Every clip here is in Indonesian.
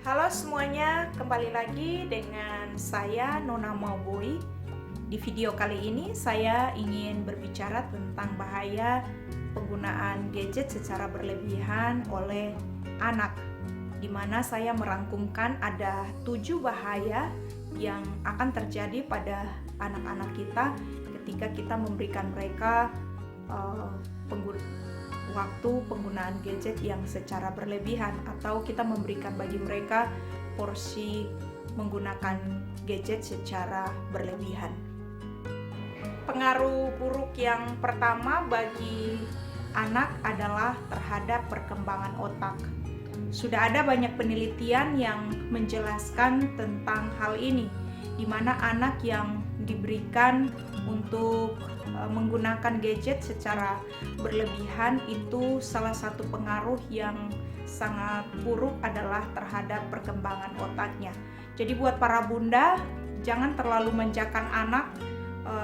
Halo semuanya, kembali lagi dengan saya Nona Mauboi. Di video kali ini saya ingin berbicara tentang bahaya penggunaan gadget secara berlebihan oleh anak, di mana saya merangkumkan ada 7 bahaya yang akan terjadi pada anak-anak kita ketika kita memberikan mereka waktu penggunaan gadget yang secara berlebihan, atau kita memberikan bagi mereka porsi menggunakan gadget secara berlebihan. Pengaruh buruk yang pertama bagi anak adalah terhadap perkembangan otak. Sudah ada banyak penelitian yang menjelaskan tentang hal ini, di mana anak yang diberikan untuk menggunakan gadget secara berlebihan itu salah satu pengaruh yang sangat buruk adalah terhadap perkembangan otaknya. Jadi buat para bunda, jangan terlalu manjakan anak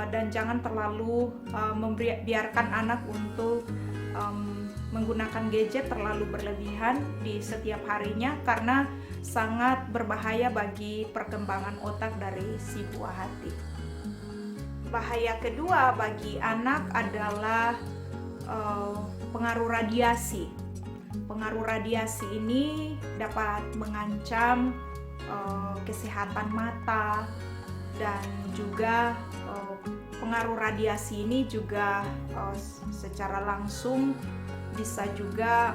dan jangan terlalu membiarkan anak untuk menggunakan gadget terlalu berlebihan di setiap harinya, karena sangat berbahaya bagi perkembangan otak dari si buah hati. Bahaya kedua bagi anak adalah pengaruh radiasi. Pengaruh radiasi ini dapat mengancam kesehatan mata, dan juga pengaruh radiasi ini juga secara langsung bisa juga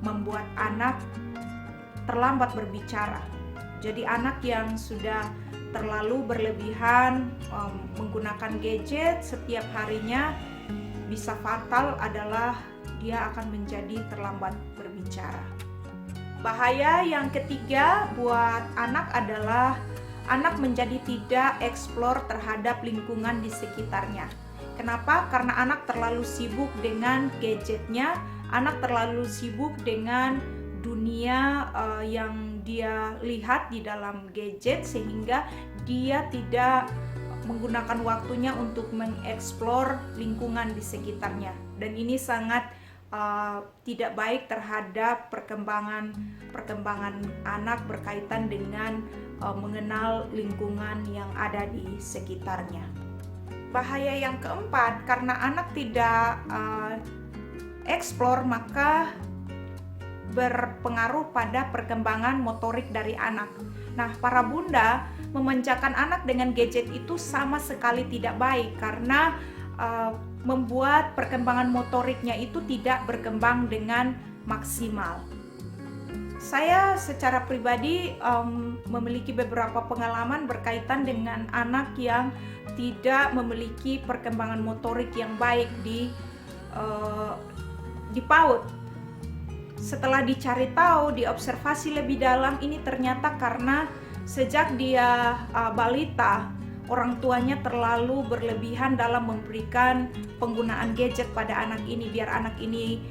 membuat anak terlambat berbicara. Jadi anak yang sudah terlalu berlebihan menggunakan gadget setiap harinya, bisa fatal adalah dia akan menjadi terlambat berbicara. Bahaya yang ketiga buat anak adalah anak menjadi tidak eksplor terhadap lingkungan di sekitarnya. Kenapa? Karena anak terlalu sibuk dengan gadgetnya, anak terlalu sibuk dengan dunia yang dia lihat di dalam gadget, sehingga dia tidak menggunakan waktunya untuk mengeksplor lingkungan di sekitarnya, dan ini sangat tidak baik terhadap perkembangan anak berkaitan dengan mengenal lingkungan yang ada di sekitarnya. Bahaya yang keempat, karena anak tidak eksplor, maka berpengaruh pada perkembangan motorik dari anak. Nah, para bunda, memanjakan anak dengan gadget itu sama sekali tidak baik, karena membuat perkembangan motoriknya itu tidak berkembang dengan maksimal. Saya secara pribadi memiliki beberapa pengalaman berkaitan dengan anak yang tidak memiliki perkembangan motorik yang baik di PAUD. Setelah dicari tahu, diobservasi lebih dalam, ini ternyata karena sejak dia balita, orang tuanya terlalu berlebihan dalam memberikan penggunaan gadget pada anak ini, biar anak ini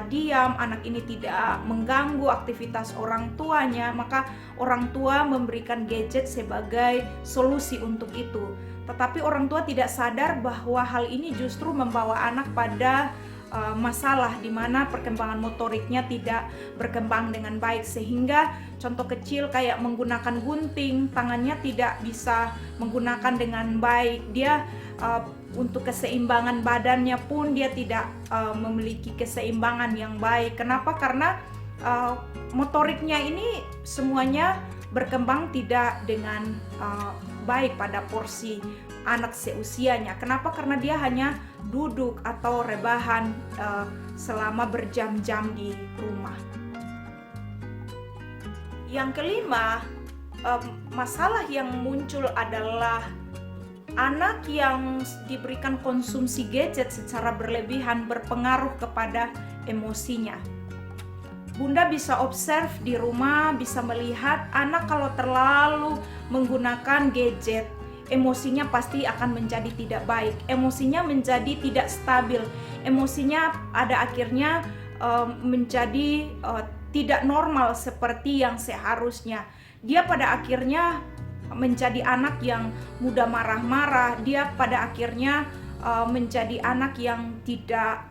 diam, anak ini tidak mengganggu aktivitas orang tuanya, maka orang tua memberikan gadget sebagai solusi untuk itu. Tetapi orang tua tidak sadar bahwa hal ini justru membawa anak pada masalah di mana perkembangan motoriknya tidak berkembang dengan baik, sehingga contoh kecil kayak menggunakan gunting, tangannya tidak bisa menggunakan dengan baik. Dia untuk keseimbangan badannya pun dia tidak memiliki keseimbangan yang baik. Kenapa? Karena motoriknya ini semuanya berkembang tidak dengan baik pada porsi anak seusianya. Kenapa? Karena dia hanya duduk atau rebahan selama berjam-jam di rumah. Yang kelima, masalah yang muncul adalah anak yang diberikan konsumsi gadget secara berlebihan berpengaruh kepada emosinya. Bunda bisa observe di rumah, bisa melihat anak kalau terlalu menggunakan gadget, emosinya pasti akan menjadi tidak baik, emosinya menjadi tidak stabil, emosinya pada akhirnya menjadi tidak normal seperti yang seharusnya. Dia pada akhirnya menjadi anak yang mudah marah-marah, dia pada akhirnya menjadi anak yang tidak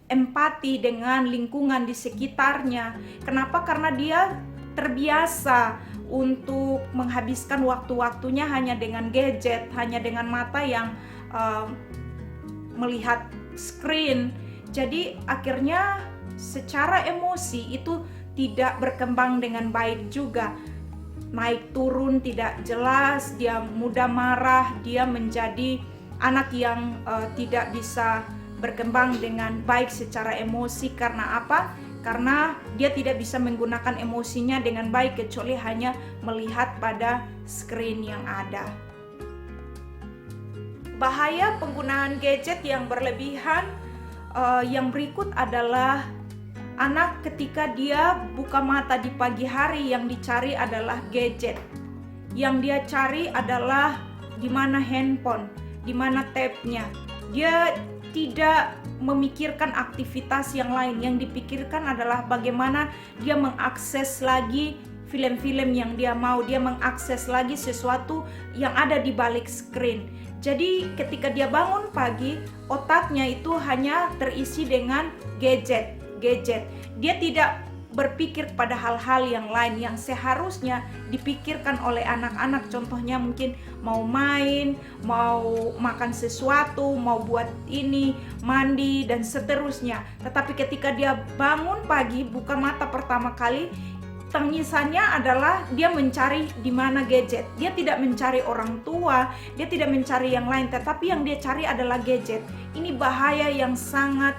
empati dengan lingkungan di sekitarnya. Kenapa? Karena dia terbiasa untuk menghabiskan waktu-waktunya hanya dengan gadget, hanya dengan mata yang melihat screen. Jadi akhirnya secara emosi itu tidak berkembang dengan baik juga. Naik turun tidak jelas, dia mudah marah, dia menjadi anak yang tidak bisa berkembang dengan baik secara emosi. Karena apa? Karena dia tidak bisa menggunakan emosinya dengan baik kecuali hanya melihat pada screen yang ada. Bahaya penggunaan gadget yang berlebihan yang berikut adalah anak ketika dia buka mata di pagi hari, yang dicari adalah gadget. Yang dia cari adalah di mana handphone, di mana tab-nya. Dia tidak memikirkan aktivitas yang lain. Yang dipikirkan adalah bagaimana dia mengakses lagi film-film yang dia mau, dia mengakses lagi sesuatu yang ada di balik screen. Jadi ketika dia bangun pagi, otaknya itu hanya terisi dengan gadget. Dia tidak berpikir pada hal-hal yang lain yang seharusnya dipikirkan oleh anak-anak. Contohnya mungkin mau main, mau makan sesuatu, mau buat ini, mandi dan seterusnya. Tetapi ketika dia bangun pagi, buka mata pertama kali, tangisannya adalah dia mencari di mana gadget. Dia tidak mencari orang tua, dia tidak mencari yang lain, tetapi yang dia cari adalah gadget. Ini bahaya yang sangat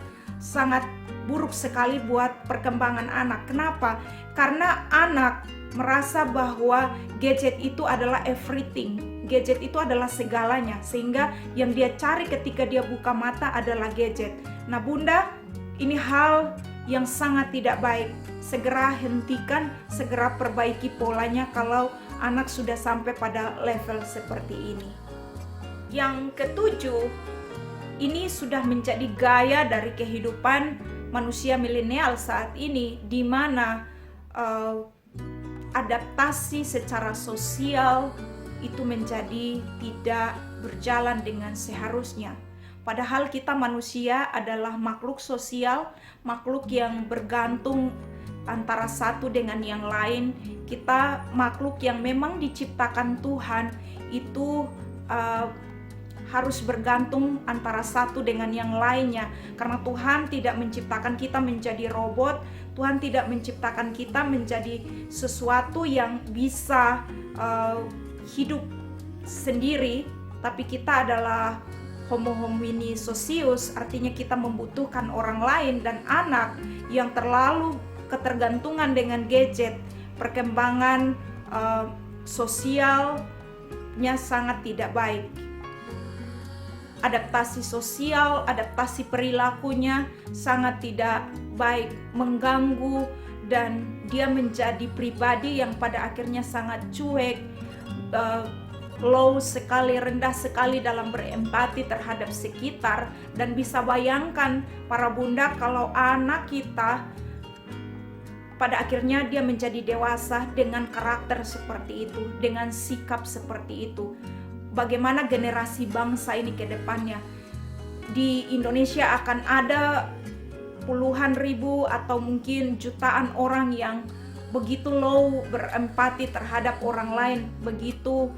buruk sekali buat perkembangan anak. Kenapa? Karena anak merasa bahwa gadget itu adalah everything. Gadget itu adalah segalanya, sehingga yang dia cari ketika dia buka mata adalah gadget. Nah, Bunda, ini hal yang sangat tidak baik. Segera hentikan, segera perbaiki polanya kalau anak sudah sampai pada level seperti ini. Yang ketujuh, ini sudah menjadi gaya dari kehidupan manusia milenial saat ini, di mana adaptasi secara sosial itu menjadi tidak berjalan dengan seharusnya. Padahal kita manusia adalah makhluk sosial, makhluk yang bergantung antara satu dengan yang lain. Kita makhluk yang memang diciptakan Tuhan itu harus bergantung antara satu dengan yang lainnya. Karena Tuhan tidak menciptakan kita menjadi robot, Tuhan tidak menciptakan kita menjadi sesuatu yang bisa hidup sendiri, tapi kita adalah homo homini socius, artinya kita membutuhkan orang lain. Dan anak yang terlalu ketergantungan dengan gadget, perkembangan sosialnya sangat tidak baik. Adaptasi sosial, adaptasi perilakunya sangat tidak baik, mengganggu, dan dia menjadi pribadi yang pada akhirnya sangat cuek, low sekali, rendah sekali dalam berempati terhadap sekitar. Dan bisa bayangkan para bunda, kalau anak kita pada akhirnya dia menjadi dewasa dengan karakter seperti itu, dengan sikap seperti itu, bagaimana generasi bangsa ini ke depannya. Di Indonesia akan ada puluhan ribu atau mungkin jutaan orang yang begitu low berempati terhadap orang lain, begitu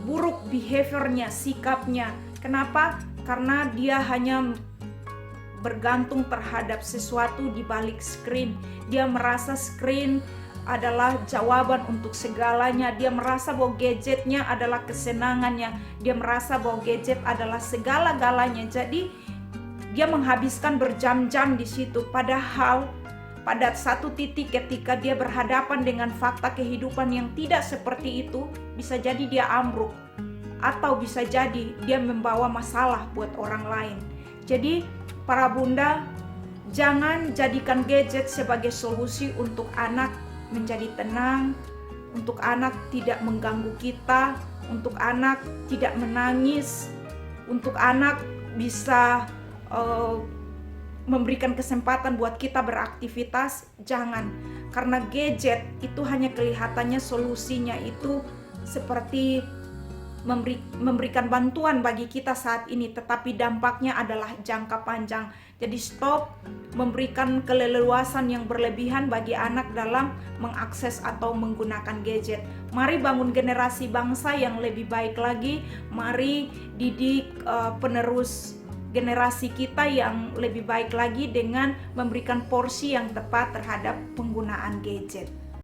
buruk behaviornya, sikapnya. Kenapa? Karena dia hanya bergantung terhadap sesuatu di balik screen. Dia merasa screen adalah jawaban untuk segalanya. Dia merasa bahwa gadgetnya adalah kesenangannya. Dia merasa bahwa gadget adalah segala-galanya. Jadi dia menghabiskan berjam-jam di situ. Padahal pada satu titik ketika dia berhadapan dengan fakta kehidupan yang tidak seperti itu, bisa jadi dia ambruk, atau bisa jadi dia membawa masalah buat orang lain. Jadi para bunda, jangan jadikan gadget sebagai solusi untuk anak menjadi tenang, untuk anak tidak mengganggu kita, untuk anak tidak menangis, untuk anak bisa memberikan kesempatan buat kita beraktivitas. Jangan, karena gadget itu hanya kelihatannya solusinya itu seperti memberikan bantuan bagi kita saat ini, tetapi dampaknya adalah jangka panjang. Jadi stop memberikan keleluasan yang berlebihan bagi anak dalam mengakses atau menggunakan gadget. Mari bangun generasi bangsa yang lebih baik lagi. Mari didik penerus generasi kita yang lebih baik lagi dengan memberikan porsi yang tepat terhadap penggunaan gadget.